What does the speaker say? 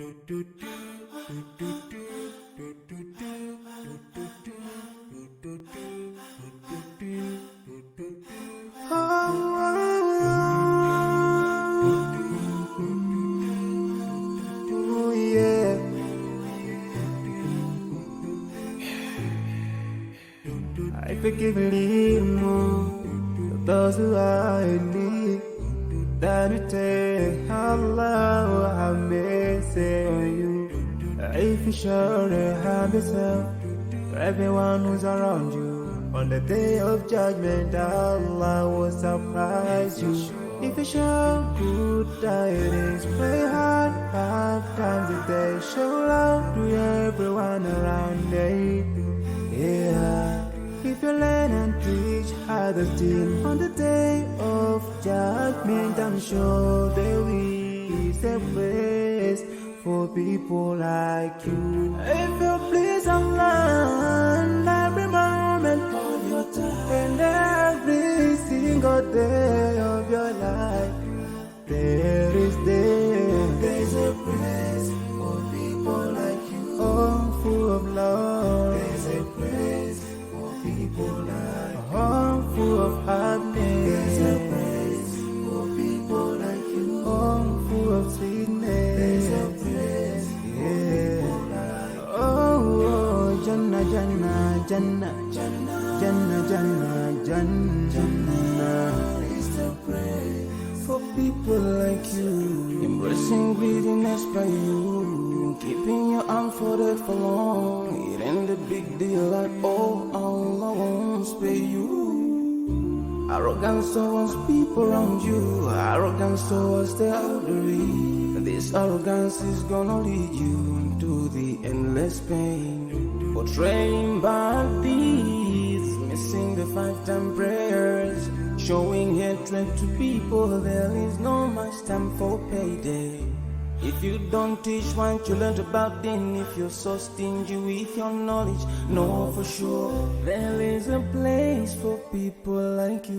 I forgive those who are in need. That you take Allah have mercy on you. If you show the harm yourself for everyone who's around you, on the day of judgment Allah will surprise you. If you show good tidings, pray hard 5 times a day. Show love to everyone around you. Yeah. If you learn and teach others still, on the day of judgment I'm sure there is a place for people like you. If you please Allah every moment of your time and every single day of your life, there's a place for people like you. Oh, full of love. There's a place people like a home full of happiness. There's a place for people like you. Home full of sweetness. There's a place for people like you. Oh, Jannah, Jannah, Jannah, Jannah, Jannah, Jannah, Jannah is the place for people like you. Embracing greediness by you, keeping your arm folded for long. It ain't a big deal at all. Allah won't spare you. Arrogance towards people around you, arrogance towards the elderly. This arrogance is gonna lead you to the endless pain. Portraying bad deeds, missing the 5-time prayers, showing hatred to people. There is no much time for payday. If you don't teach what you learned about them, if you're so stingy with your knowledge, know for sure there is a place for people like you.